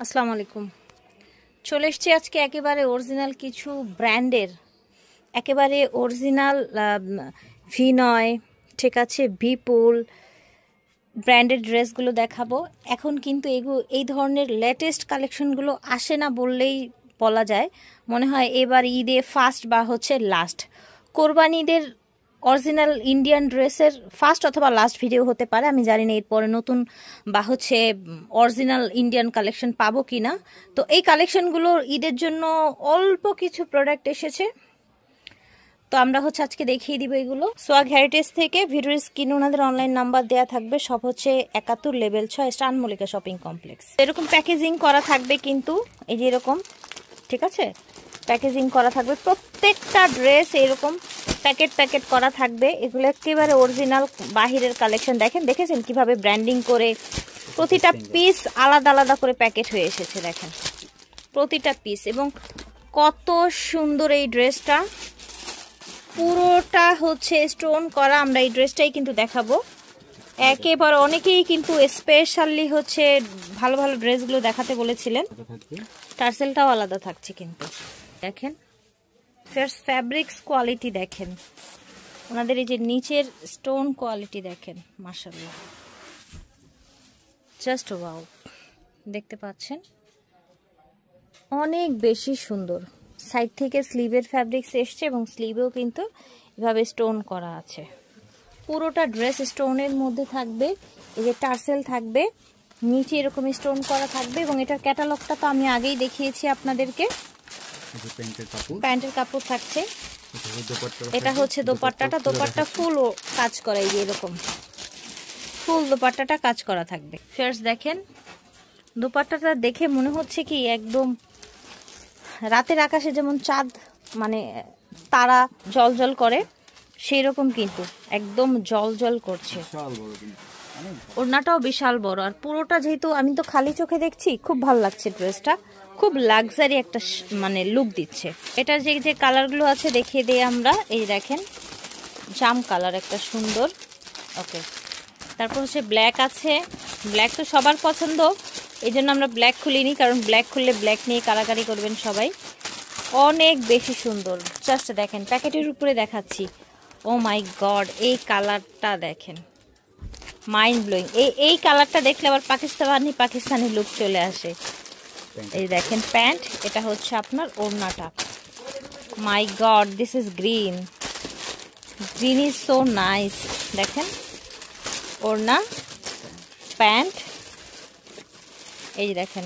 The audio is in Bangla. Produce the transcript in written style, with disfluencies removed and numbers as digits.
আসসালামু আলাইকুম। চলে এসেছি আজকে একেবারে অরিজিনাল কিছু ব্র্যান্ডের, একেবারে অরিজিনাল ভিনয়, ঠিক আছে, বিপুল ব্র্যান্ডেড ড্রেসগুলো দেখাবো। এখন কিন্তু এই ধরনের লেটেস্ট কালেকশনগুলো আসে না বললেই বলা যায়। মনে হয় এবার ঈদে ফার্স্ট বা হচ্ছে লাস্ট, কোরবানি ঈদের অরিজিনাল ইন্ডিয়ান ড্রেসের ফার্স্ট অথবা লাস্ট ভিডিও হতে পারে, আমি জানি না এরপরে নতুন বা হচ্ছে অরিজিনাল ইন্ডিয়ান কালেকশন পাবো কি না। তো এই কালেকশনগুলোর ঈদের জন্য অল্প কিছু প্রোডাক্ট এসেছে, তো আমরা হচ্ছে আজকে দেখিয়ে দিব এগুলো। সোয়াগ হেরিটেজ থেকে ভিডিওর স্ক্রিনে ওনাদের অনলাইন নাম্বার দেওয়া থাকবে। সব হচ্ছে 71 লেভেল 6 স্টান মল্লিকা শপিং কমপ্লেক্স। এরকম প্যাকেজিং করা থাকবে কিন্তু, এই যে এরকম, ঠিক আছে, প্যাকেজিং করা থাকবে। প্রত্যেকটা ড্রেস এরকম প্যাকেট প্যাকেট করা থাকবে। এগুলো একেবারে অরিজিনাল বাহিরের কালেকশন। দেখেছেন কিভাবে ব্র্যান্ডিং করে প্রতিটা পিস আলাদা আলাদা করে প্যাকেট হয়ে এসেছে। দেখেন প্রতিটা পিস, এবং কত সুন্দর এই ড্রেসটা, পুরোটা হচ্ছে স্টোন করা। আমরা এই ড্রেসটাই কিন্তু দেখাবো একেবারে। অনেকেই কিন্তু স্পেশালি হচ্ছে ভালো ভালো ড্রেসগুলো দেখাতে বলেছিলেন। টার্সেলটাও আলাদা থাকছে কিন্তু। দেখেন ফ্যাব্রিক্স কোয়ালিটি দেখেন, ওনাদের এই যে নিচের স্টোন কোয়ালিটি দেখেন, মাশাআল্লাহ, জাস্ট ওয়াও। দেখতে পাচ্ছেন অনেক বেশি সুন্দর। সাইড থেকে স্লিভের ফ্যাব্রিক্স এসছে এবং স্লিভেও কিন্তু এভাবে স্টোন করা আছে। পুরোটা ড্রেস স্টোনের মধ্যে থাকবে। এই যে টার্সেল থাকবে, নিচে এরকম স্টোন করা থাকবে, এবং এটার ক্যাটালগটা তো আমি আগেই দেখিয়েছি আপনাদেরকে। প্যান্টের কাপড় থাকছে, এটা হচ্ছে দোপাট্টাটা। দোপাট্টা ফুল কাজ করা, এই যে এরকম ফুল দোপাট্টাটা কাজ করা থাকবে। ফার্স্ট দেখেন দোপাট্টাটা দেখে মনে হচ্ছে কি একদম রাতের আকাশে যেমন চাঁদ মানে তারা জল জল করে সেই রকম, কিন্তু একদম জল জল করছে। ওড়নাটাও বিশাল বড়, আর পুরোটা যেহেতু আমি তো খালি চোখে দেখছি, খুব ভালো লাগছে ড্রেসটা। খুব লাক্সারি একটা মানে লুক দিচ্ছে। এটার যে যে কালারগুলো আছে দেখিয়ে দিই আমরা। এই দেখেন জাম কালার একটা সুন্দর, ওকে। তারপর হচ্ছে ব্ল্যাক আছে, ব্ল্যাক তো সবার পছন্দ, এই জন্য আমরা ব্ল্যাক খুলিনি, কারণ ব্ল্যাক খুললে ব্ল্যাক নিয়ে কারাকারি করবেন সবাই। অনেক বেশি সুন্দর, জাস্ট দেখেন প্যাকেটের উপরে দেখাচ্ছি। ও মাই গড, এই কালারটা দেখেন, মাইন্ড ব্লোয়িং। এই কালারটা দেখলে আবার পাকিস্তানি লুক চলে আসে। এই দেখেন প্যান্ট, এটা হচ্ছে আপনার ওড়নাটা। My god, this is green. Green is so nice. দেখেন ওড়না, প্যান্ট, এই দেখেন